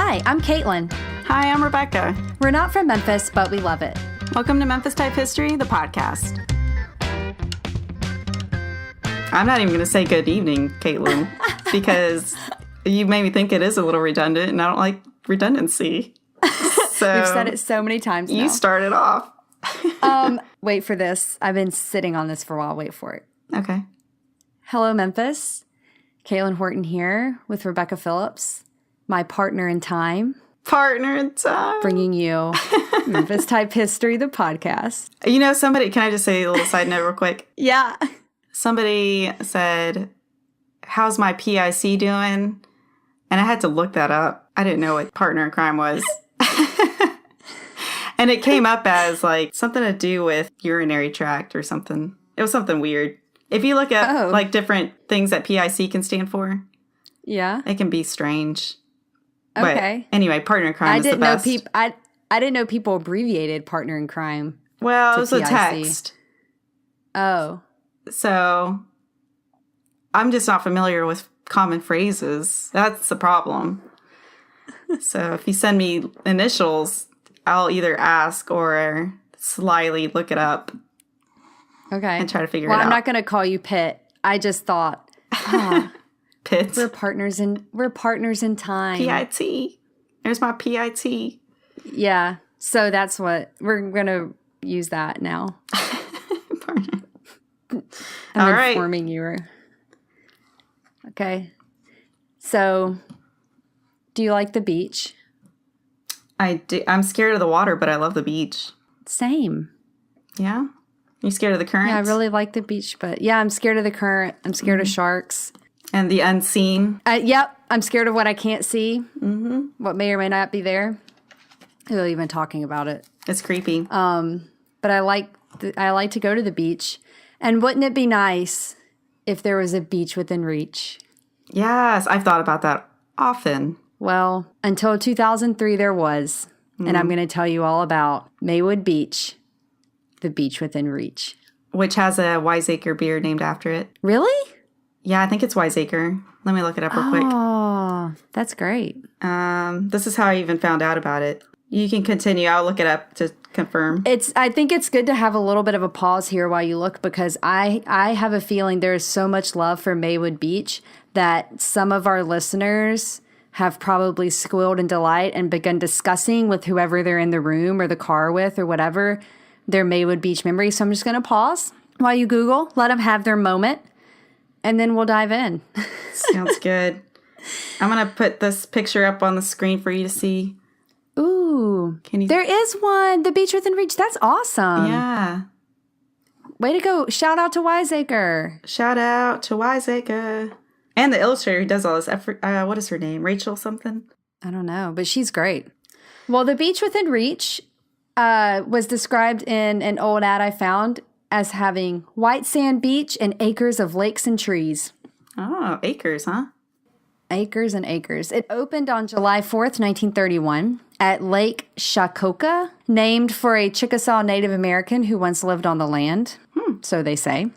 Hi, I'm Caitlin. Hi, I'm Rebecca. We're not from Memphis, but we love it. Welcome to Memphis Type History, the podcast. I'm not even going to say good evening, Caitlin, because you made me think it is a little redundant, and I don't like redundancy. So We've said it so many times now. You started off. Wait for this. I've been sitting on this for a while. Wait for it. Okay. Hello, Memphis. Caitlin Horton here with Rebecca Phillips, my partner in time. Partner in time. Bringing you Memphis Type History, the podcast. You know, somebody, can I just say a little side note real quick? Yeah. Somebody said, how's my PIC doing? And I had to look that up. I didn't know what partner in crime was. And it came up as like something to do with urinary tract or something. It was something weird. If you look at like different things that PIC can stand for, yeah, it can be strange. Okay. But anyway, partner in crime is the best. I didn't know people abbreviated partner in crime. Well, it was a text. Oh. So I'm just not familiar with common phrases. That's the problem. So if you send me initials, I'll either ask or slyly look it up. Okay. And try to figure it out. Well, I'm not going to call you Pitt. I just thought, Pitt. We're partners in time. PIT. There's my PIT. Yeah. So that's what we're going to use that now. I'm informing you. Okay. So, do you like the beach? I do. I'm scared of the water, but I love the beach. Same. Yeah? You scared of the current? Yeah, I really like the beach, but yeah, I'm scared of the current. I'm scared of sharks. And the unseen? Yep. I'm scared of what I can't see. Mm-hmm. What may or may not be there. We'll even talking about it. It's creepy. But I like to go to the beach. And wouldn't it be nice if there was a beach within reach? Yes, I've thought about that often. Well, until 2003 there was. And I'm going to tell you all about Maywood Beach, the beach within reach. Which has a Wiseacre beer named after it. Really? Yeah, I think it's Wiseacre. Let me look it up real quick. Oh, that's great. This is how I even found out about it. You can continue. I'll look it up to confirm. I think it's good to have a little bit of a pause here while you look, because I have a feeling there is so much love for Maywood Beach that some of our listeners have probably squealed in delight and begun discussing with whoever they're in the room or the car with or whatever their Maywood Beach memories. So I'm just going to pause while you Google, let them have their moment, and then we'll dive in. Sounds good. I'm going to put this picture up on the screen for you to see. Ooh. There is one. The beach within reach. That's awesome. Yeah. Way to go. Shout out to Wiseacre. Shout out to Wiseacre. And the illustrator who does all this effort. What is her name? Rachel something? I don't know, but she's great. Well, the beach within reach was described in an old ad I found as having white sand beach and acres of lakes and trees. Oh, acres, huh? Acres and acres. It opened on July 4th, 1931 at Lake Shahkoka, named for a Chickasaw Native American who once lived on the land, so they say.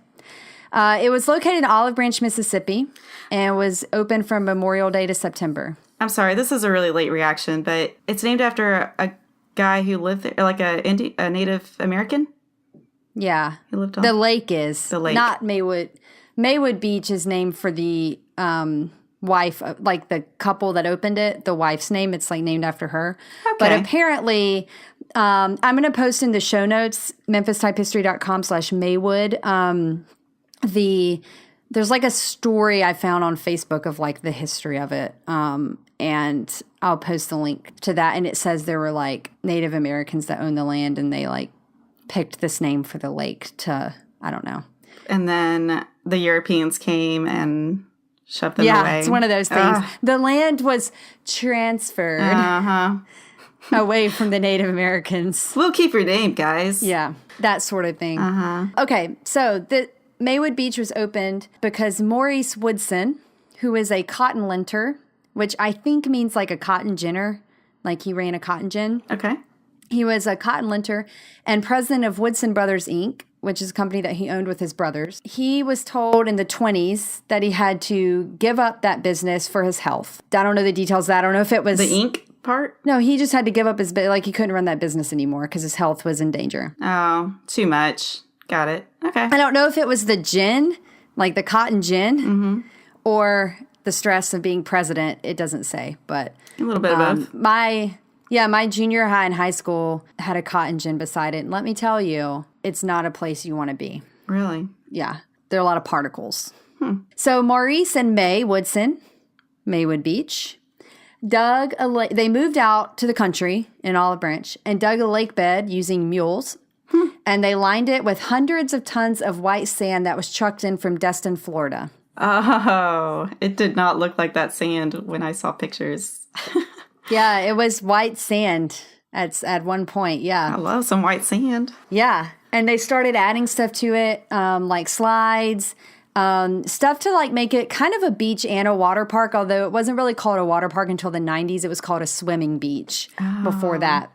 It was located in Olive Branch, Mississippi, and was open from Memorial Day to September. I'm sorry, this is a really late reaction, but it's named after a guy who lived there, like a Native American? Yeah. He lived on the lake is. The lake. Not Maywood. Maywood Beach is named for the wife, like the couple that opened it, the wife's name. It's like named after her. Okay. But apparently, I'm going to post in the show notes, memphistypehistory.com/Maywood. There's like a story I found on Facebook of like the history of it. And I'll post the link to that. And it says there were like Native Americans that owned the land, and they like picked this name for the lake to, I don't know. And then the Europeans came and shoved them away. Yeah, it's one of those things. The land was transferred away from the Native Americans. We'll keep your name, guys. Yeah, that sort of thing. Okay, so the Maywood Beach was opened because Maurice Woodson, who is a cotton linter, which I think means like a cotton ginner, like he ran a cotton gin. Okay. He was a cotton linter and president of Woodson Brothers, Inc., which is a company that he owned with his brothers. He was told in the 20s that he had to give up that business for his health. I don't know the details of that. I don't know if it was... The ink part? No, he just had to give up his, like, he couldn't run that business anymore because his health was in danger. Oh, too much. Got it. Okay. I don't know if it was the gin, like the cotton gin, or the stress of being president. It doesn't say, but A little bit of both. my junior high and high school had a cotton gin beside it. And let me tell you, it's not a place you want to be. Really? Yeah, there are a lot of particles. So Maurice and Mae Woodson, Maywood Beach, they moved out to the country in Olive Branch and dug a lake bed using mules. And they lined it with hundreds of tons of white sand that was trucked in from Destin, Florida. Oh, it did not look like that sand when I saw pictures. Yeah, it was white sand at one point. Yeah. I love some white sand. Yeah. And they started adding stuff to it, like slides, stuff to like make it kind of a beach and a water park, although it wasn't really called a water park until the 90s. It was called a swimming beach before that.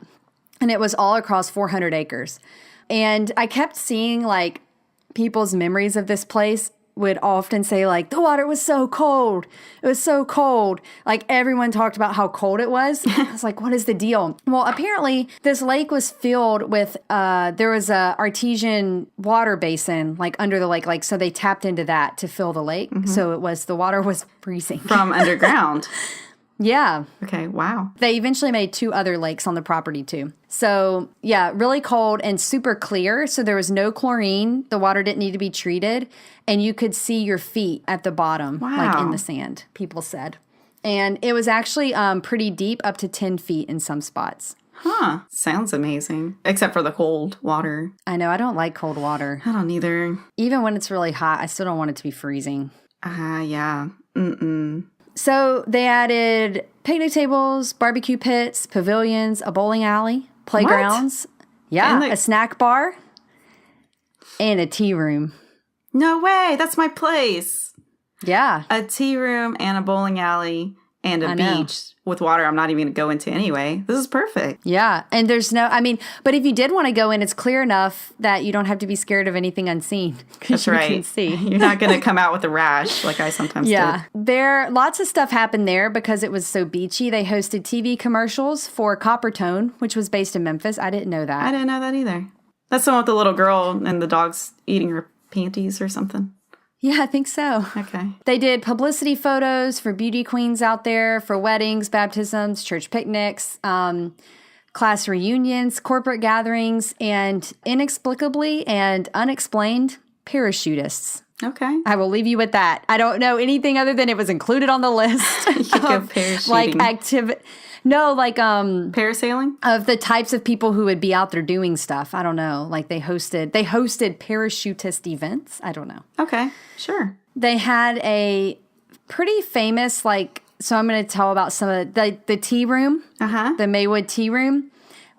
And it was all across 400 acres. And I kept seeing like people's memories of this place would often say like, the water was so cold. It was so cold. Like everyone talked about how cold it was. I was like, what is the deal? Well, apparently this lake was filled with, there was a artesian water basin like under the lake. Like, so they tapped into that to fill the lake. So the water was freezing. From underground. Yeah. Okay, wow. They eventually made 2 other lakes on the property too. So yeah, really cold and super clear. So there was no chlorine. The water didn't need to be treated. And you could see your feet at the bottom, like in the sand, people said. And it was actually pretty deep, up to 10 feet in some spots. Huh. Sounds amazing. Except for the cold water. I know, I don't like cold water. I don't either. Even when it's really hot, I still don't want it to be freezing. Yeah. Mm-mm. So they added picnic tables, barbecue pits, pavilions, a bowling alley, playgrounds. What? Yeah, a snack bar, and a tea room. No way. That's my place. Yeah. A tea room and a bowling alley and a beach with water I'm not even going to go into anyway. This is perfect. Yeah. And there's but if you did want to go in, it's clear enough that you don't have to be scared of anything unseen. That's right. You can see. You're not going to come out with a rash like I sometimes do. Lots of stuff happened there because it was so beachy. They hosted TV commercials for Coppertone, which was based in Memphis. I didn't know that. I didn't know that either. That's the one with the little girl and the dog's eating her panties or something. Yeah, I think so. Okay. They did publicity photos for beauty queens out there, for weddings, baptisms, church picnics, class reunions, corporate gatherings, and inexplicably and unexplained, parachutists. Okay. I will leave you with that. I don't know anything other than it was included on the list. You could go parachuting. Like activity. No, like parasailing? Of the types of people who would be out there doing stuff. I don't know. Like they hosted parachutist events. I don't know. Okay, sure. They had a pretty famous so I'm going to tell about some of the tea room. The Maywood tea room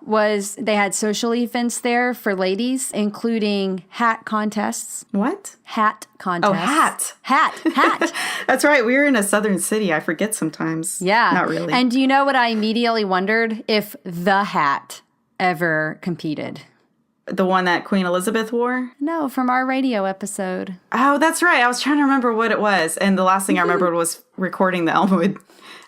they had social events there for ladies, including hat contests. What? Hat contests. Oh, hat. That's right. We were in a southern city. I forget sometimes. Yeah. Not really. And do you know what I immediately wondered? If the hat ever competed. The one that Queen Elizabeth wore? No, from our radio episode. Oh, that's right. I was trying to remember what it was. And the last thing I remembered was recording the Elmwood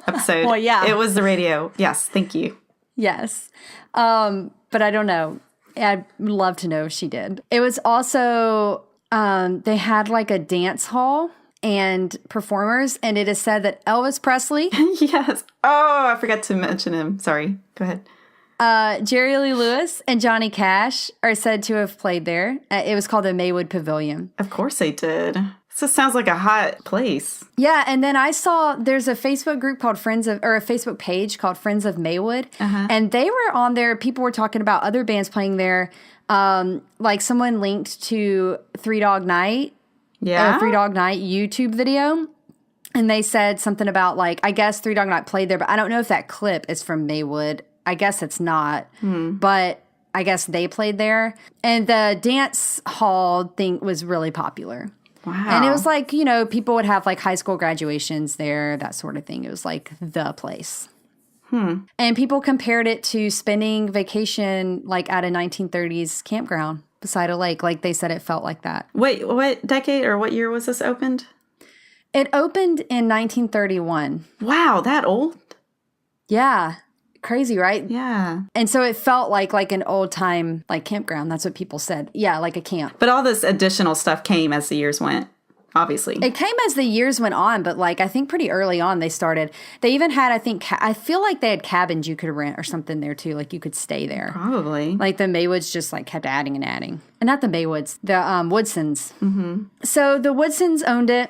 episode. Well, yeah. It was the radio. Yes. Thank you. Yes. But I don't know. I'd love to know if she did. It was also, they had like a dance hall and performers, and it is said that Elvis Presley. Yes. Oh, I forgot to mention him. Sorry. Go ahead. Jerry Lee Lewis and Johnny Cash are said to have played there. It was called the Maywood Pavilion. Of course they did. This sounds like a hot place. Yeah, and then I saw there's a Facebook group called a Facebook page called Friends of Maywood, and they were on there. People were talking about other bands playing there. Like someone linked to Three Dog Night, Three Dog Night YouTube video, and they said something about I guess Three Dog Night played there, but I don't know if that clip is from Maywood. I guess it's not, but I guess they played there, and the dance hall thing was really popular. Wow. And it was people would have high school graduations there, that sort of thing. It was the place. And people compared it to spending vacation at a 1930s campground beside a lake. They said it felt like that. Wait, what decade or what year was this opened? It opened in 1931. Wow, that old? Yeah. Crazy, right? Yeah. And so it felt like an old time like campground. That's what people said. Yeah, like a camp. But all this additional stuff came as the years went, obviously. It came as the years went on, but like I think pretty early on they started. They even had, I think, I feel like they had cabins you could rent or something there too. Like you could stay there. Probably. Like the Maywoods just like kept adding and adding. And not the Maywoods, the Woodsons. Mm-hmm. So the Woodsons owned it.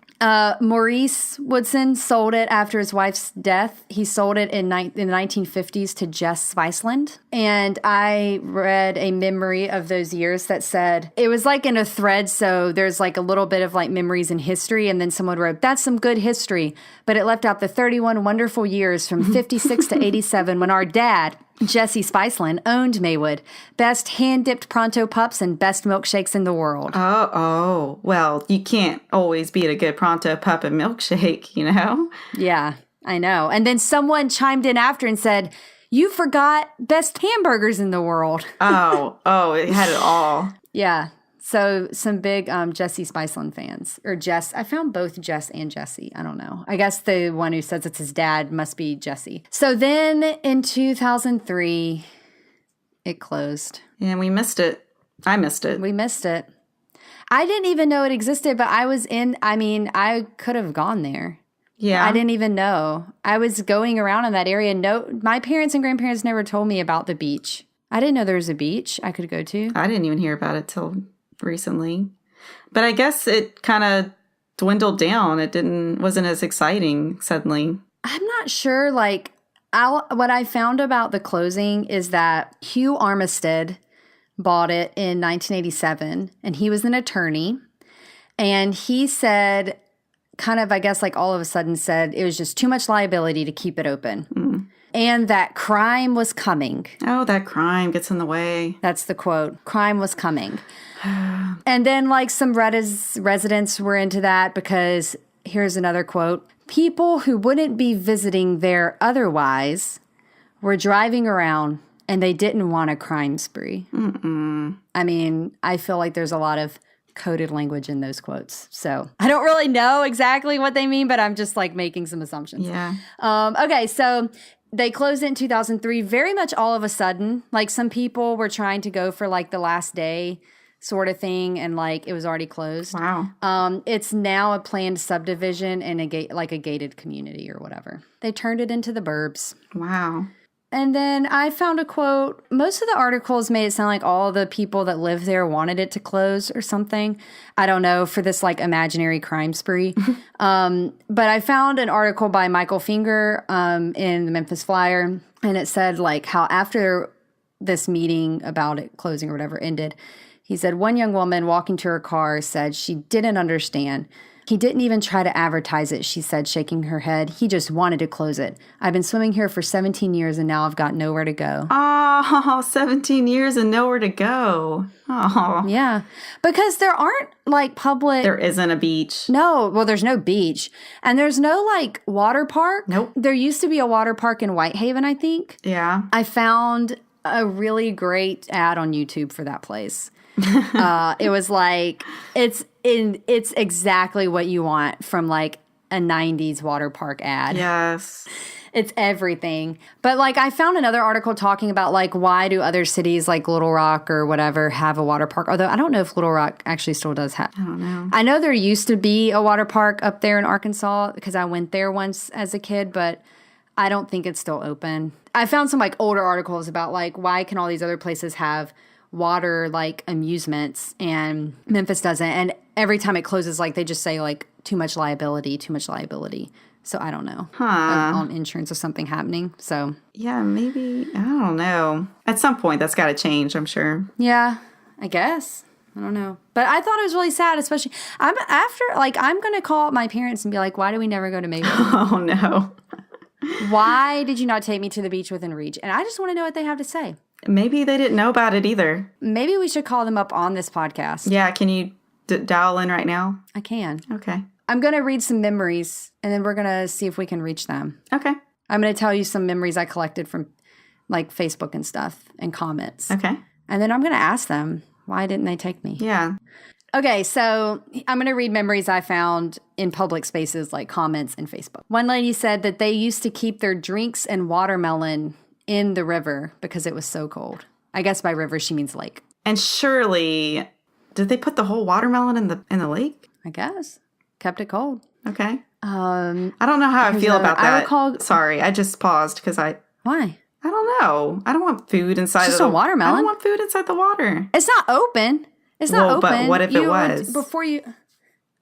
Maurice Woodson sold it after his wife's death. He sold it in the 1950s to Jess Spiceland. And I read a memory of those years that said, it was like in a thread, so there's like a little bit of like memories and history, and then someone wrote, that's some good history, but it left out the 31 wonderful years from 56 to 87 when our dad, Jesse Spiceland, owned Maywood. Best hand-dipped pronto pups and best milkshakes in the world. Oh, well, you can't always beat a good pronto pup and milkshake, you know? Yeah, I know. And then someone chimed in after and said, you forgot best hamburgers in the world. Oh, it had it all. Yeah. So some big Jesse Spiceland fans. Or Jess. I found both Jess and Jesse. I don't know. I guess the one who says it's his dad must be Jesse. So then in 2003, it closed. And we missed it. I missed it. We missed it. I didn't even know it existed, but I could have gone there. Yeah. I didn't even know. I was going around in that area. No, my parents and grandparents never told me about the beach. I didn't know there was a beach I could go to. I didn't even hear about it till recently. But I guess it kind of dwindled down. It wasn't as exciting suddenly. I'm not sure. Like, what I found about the closing is that Hugh Armistead bought it in 1987, and he was an attorney. And he said, kind of, I guess, like all of a sudden said it was just too much liability to keep it open. Mm. And that crime was coming. Oh, that crime gets in the way. That's the quote. Crime was coming. And then like some residents were into that because here's another quote. People who wouldn't be visiting there otherwise were driving around and they didn't want a crime spree. Mm-mm. I mean, I feel like there's a lot of coded language in those quotes. So I don't really know exactly what they mean, but I'm just like making some assumptions. Yeah. Okay, so they closed it in 2003, very much all of a sudden. Like some people were trying to go for like the last day sort of thing, and like it was already closed. Wow. It's now a planned subdivision and a gated community or whatever. They turned it into the burbs. Wow. And then I found a quote. Most of the articles made it sound like all the people that live there wanted it to close or something. I don't know, for this like imaginary crime spree. But I found an article by Michael Finger in the Memphis Flyer, and it said like how after this meeting about it closing or whatever ended, he said one young woman walking to her car said she didn't understand. He didn't even try to advertise it, she said, shaking her head. He just wanted to close it. I've been swimming here for 17 years and now I've got nowhere to go. Oh, 17 years and nowhere to go. Oh. Yeah. Because there aren't like public... There isn't a beach. No. Well, there's no beach. And there's no like water park. Nope. There used to be a water park in Whitehaven, I think. Yeah. I found a really great ad on YouTube for that place. It was like, it's exactly what you want from like a 90s water park ad. Yes. It's everything. But like I found another article talking about like why do other cities like Little Rock or whatever have a water park? Although I don't know if Little Rock actually still does have. I don't know. I know there used to be a water park up there in Arkansas because I went there once as a kid, but I don't think it's still open. I found some like older articles about like why can all these other places have water like amusements and Memphis doesn't, and every time it closes like they just say like too much liability. So I don't know on insurance or something happening. So yeah, maybe, I don't know, at some point that's got to change, I'm sure. Yeah, I guess. I don't know, but I thought it was really sad, especially I'm gonna call my parents and be like, why do we never go to Maywood? Oh no. Why did you not take me to the beach within reach? And I just want to know what they have to say. Maybe they didn't know about it either. Maybe we should call them up on this podcast. Yeah, can you dial in right now? I can. Okay. I'm going to read some memories, and then we're going to see if we can reach them. Okay. I'm going to tell you some memories I collected from, like, Facebook and stuff, and comments. Okay. And then I'm going to ask them, why didn't they take me? Yeah. Okay, so I'm going to read memories I found in public spaces, like comments and Facebook. One lady said that they used to keep their drinks and watermelon in the river because it was so cold. I guess by river she means lake. And surely, did they put the whole watermelon in the lake? I guess. Kept it cold. Okay. I don't know how I feel about that. I recall. Sorry, I just paused because Why? I don't know. I don't want food inside It's just of a watermelon. I don't want food inside the water. It's not open. It's not open. But what if it was? Before you.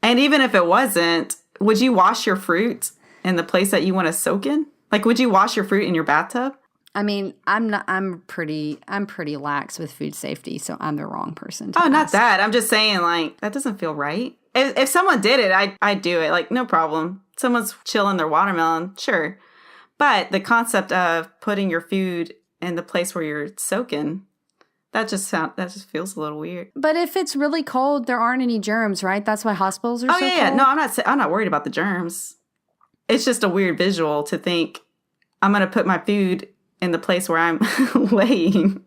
And even if it wasn't, would you wash your fruit in the place that you want to soak in? Like, would you wash your fruit in your bathtub? I mean, I'm pretty lax with food safety, so I'm the wrong person to ask. Not that. I'm just saying, like, that doesn't feel right. If someone did it, I'd do it. Like, no problem. Someone's chilling their watermelon, sure. But the concept of putting your food in the place where you're soaking, that just feels a little weird. But if it's really cold, there aren't any germs, right? That's why hospitals are so cold. Yeah. No, I'm not worried about the germs. It's just a weird visual to think I'm going to put my food in the place where I'm laying.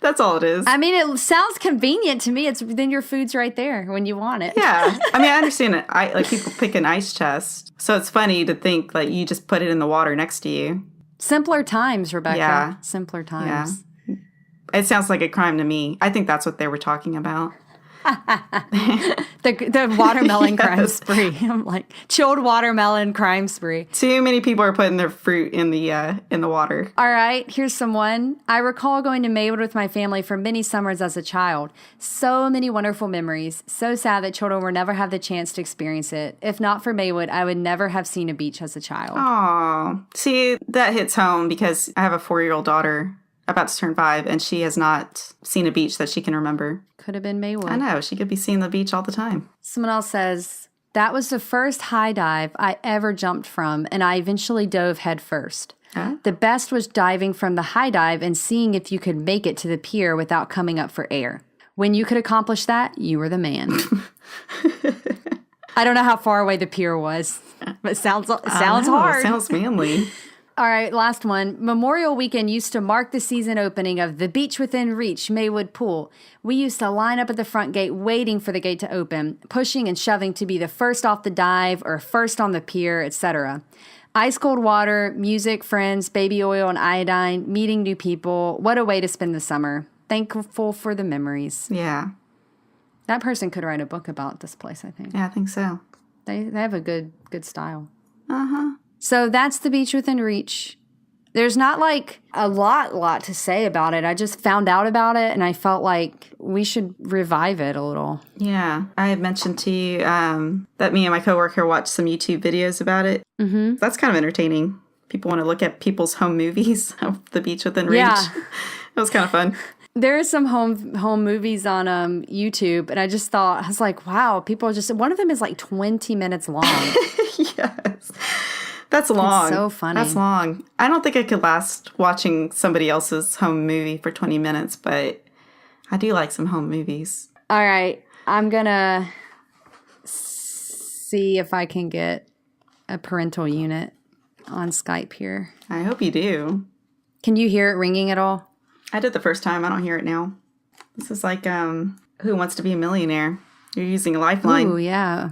That's all it is. I mean, it sounds convenient to me. Then your food's right there when you want it. Yeah. I mean, I understand it. Like people pick an ice chest. So it's funny to think like you just put it in the water next to you. Simpler times, Rebecca. Yeah. Simpler times. Yeah. It sounds like a crime to me. I think that's what they were talking about. the watermelon crime spree. I'm like, chilled watermelon crime spree. Too many people are putting their fruit in the water. All right, here's someone. I recall going to Maywood with my family for many summers as a child. So many wonderful memories. So sad that children will never have the chance to experience it. If not for Maywood, I would never have seen a beach as a child. Aw. See, that hits home because I have a 4-year-old daughter about to turn 5, and she has not seen a beach that she can remember. Could have been Maywood. I know. She could be seeing the beach all the time. Someone else says, that was the first high dive I ever jumped from, and I eventually dove head first. Huh? The best was diving from the high dive and seeing if you could make it to the pier without coming up for air. When you could accomplish that, you were the man. I don't know how far away the pier was, but it sounds hard. It sounds manly. All right, last one. Memorial Weekend used to mark the season opening of the Beach Within Reach Maywood Pool. We used to line up at the front gate waiting for the gate to open, pushing and shoving to be the first off the dive or first on the pier, etc. Ice cold water, music, friends, baby oil and iodine, meeting new people. What a way to spend the summer. Thankful for the memories. Yeah. That person could write a book about this place, I think. Yeah, I think so. They have a good style. Uh-huh. So that's the Beach Within Reach. There's not like a lot to say about it. I just found out about it and I felt like we should revive it a little. Yeah. I had mentioned to you that me and my coworker watched some YouTube videos about it. Mm-hmm. That's kind of entertaining. People want to look at people's home movies of the Beach Within Reach. Yeah. It was kind of fun. There are some home movies on YouTube, and I just thought, I was like, wow, people just, one of them is like 20 minutes long. Yes. That's long. It's so funny. That's long. I don't think I could last watching somebody else's home movie for 20 minutes, but I do like some home movies. All right. I'm going to see if I can get a parental unit on Skype here. I hope you do. Can you hear it ringing at all? I did the first time. I don't hear it now. This is like Who Wants to Be a Millionaire? You're using a lifeline. Oh, yeah.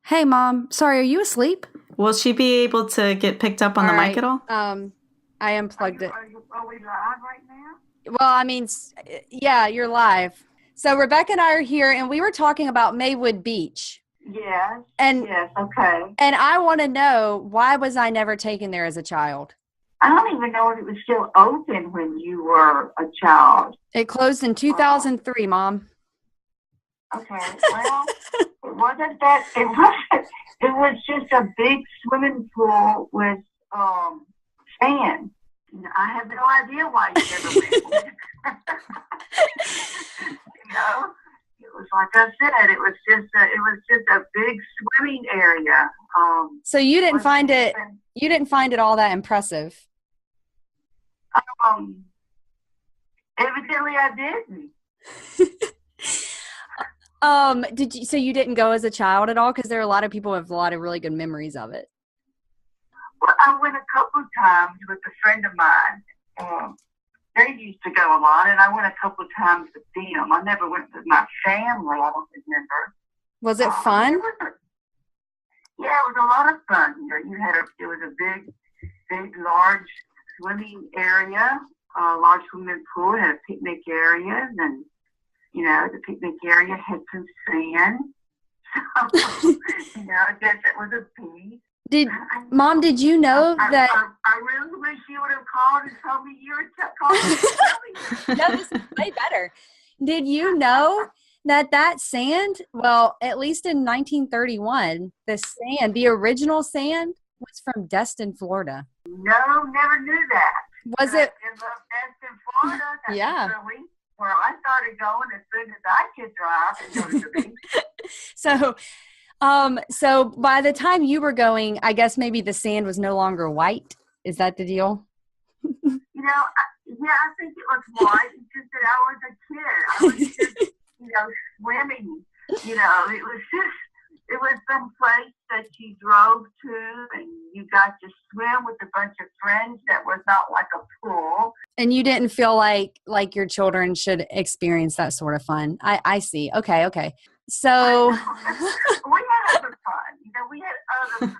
Hey, Mom. Sorry, are you asleep? Will she be able to get picked up on the mic at all? I unplugged it. Are we live right now? Well, I mean, yeah, you're live. So Rebecca and I are here, and we were talking about Maywood Beach. Yes. Yes, okay. And I want to know, why was I never taken there as a child? I don't even know if it was still open when you were a child. It closed in 2003, Mom. Okay. Well, it wasn't that. It wasn't. It was just a big swimming pool with sand. I have no idea why you never went. You know, it was like I said. It was just a big swimming area. So you didn't find it. You didn't find it all that impressive. Evidently I didn't. Did you? So you didn't go as a child at all? Because there are a lot of people who have a lot of really good memories of it. Well, I went a couple of times with a friend of mine. They used to go a lot, and I went a couple of times with them. I never went with my family. I don't remember. Was it fun? Yeah, it was a lot of fun. You know, it was a big, large swimming area, a large swimming pool, had a picnic area, and, the picnic area had some sand. So, I guess it was a beach. Mom, did you know that? I really wish you would have called and told me you were calling. No, this is way better. Did you know that sand, well, at least in 1931, the original sand was from Destin, Florida. No, never knew that. Was it? In Destin, Florida? That's Yeah. Really where I started going as soon as I could drive and go to the beach. So by the time you were going, I guess maybe the sand was no longer white. Is that the deal? I think it was white. It's just that I was a kid. I was just, swimming. It was some place that you drove to and you got to swim with a bunch of friends that was not like a pool. And you didn't feel like your children should experience that sort of fun. I see. Okay. So we had other fun. We had other fun.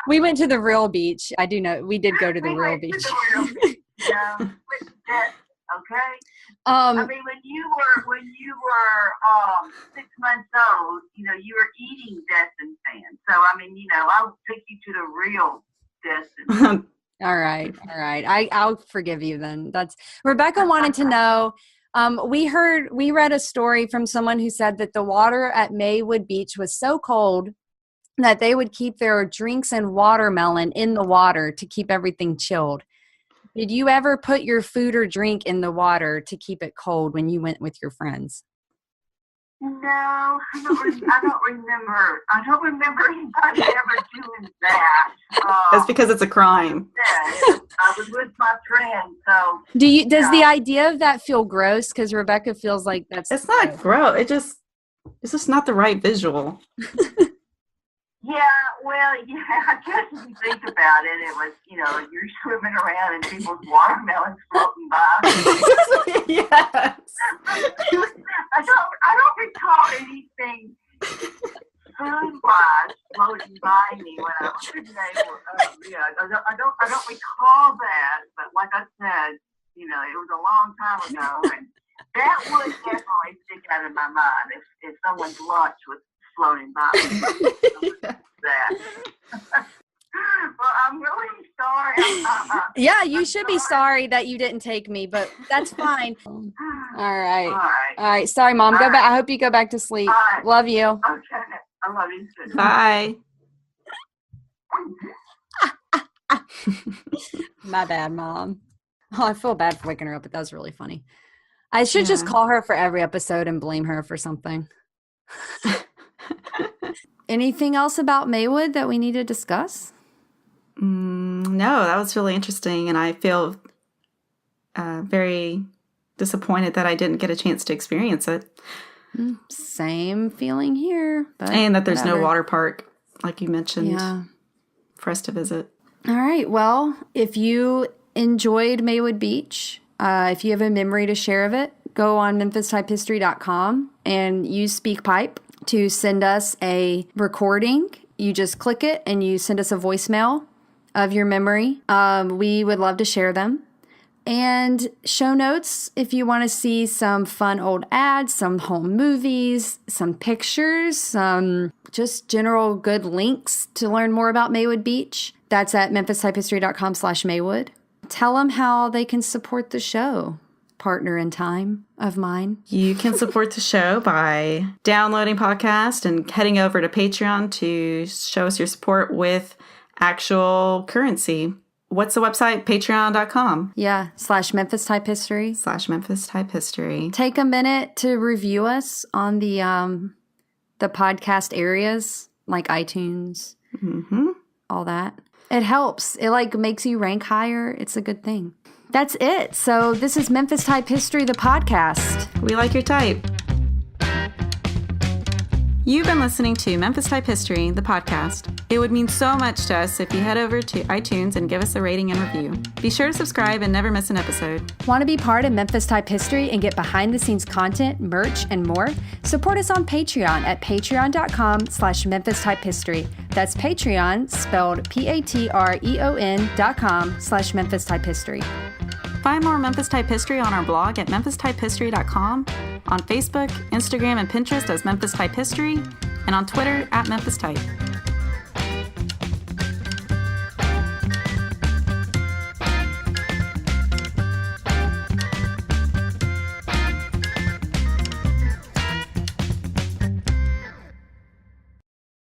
We went to the real beach. I do know we did go to the real beach. Okay. When you were 6 months old, you were eating Destin sand. So I'll take you to the real Destin. All right. I'll forgive you then. Rebecca wanted to know. We read a story from someone who said that the water at Maywood Beach was so cold that they would keep their drinks and watermelon in the water to keep everything chilled. Did you ever put your food or drink in the water to keep it cold when you went with your friends? No, I don't remember. I don't remember anybody ever doing that. That's because it's a crime. Yeah, I was with my friend, so. Does the idea of that feel gross? Because Rebecca feels like that's. It's not gross. It's just not the right visual. I guess if you think about it, it was, you're swimming around and people's watermelons floating by. Yes. I don't recall anything food-wise floating by me when I was in Maywood. I don't recall that, but like I said, it was a long time ago, and that would definitely stick out of my mind if someone's lunch was floating by me. That. Well, I'm really sorry. Yeah, you should be sorry that you didn't take me, but that's fine. All right. Sorry, Mom. Go back. I hope you go back to sleep. Right. Love you. Okay. I love you too. Bye. My bad, Mom. Oh, I feel bad for waking her up, but that was really funny. I should just call her for every episode and blame her for something. Anything else about Maywood that we need to discuss? No, that was really interesting, and I feel very disappointed that I didn't get a chance to experience it. Same feeling here. But and that there's whatever. no water park, like you mentioned, for us to visit. All right. Well, if you enjoyed Maywood Beach, if you have a memory to share of it, go on MemphisTypeHistory.com and use SpeakPipe to send us a recording. You just click it and you send us a voicemail of your memory. We would love to share them. And show notes if you want to see some fun old ads, some home movies, some pictures, some just general good links to learn more about Maywood Beach. That's at MemphisTypeHistory.com/Maywood. Tell them how they can support the show. Partner in time of mine. You can support the show by downloading podcast and heading over to Patreon to show us your support with actual currency. What's the website? Patreon.com. Yeah, /Memphis Type History. /Memphis Type History. Take a minute to review us on the podcast areas like iTunes, all that. It helps. It makes you rank higher. It's a good thing. That's it. So this is Memphis Type History, the podcast. We like your type. You've been listening to Memphis Type History, the podcast. It would mean so much to us if you head over to iTunes and give us a rating and review. Be sure to subscribe and never miss an episode. Want to be part of Memphis Type History and get behind-the-scenes content, merch, and more? Support us on Patreon at patreon.com/Memphis Type History. That's Patreon, spelled patreon.com/Memphis Type History. Find more Memphis Type History on our blog at memphistypehistory.com, on Facebook, Instagram, and Pinterest as Memphis Type History, and on Twitter at Memphis Type.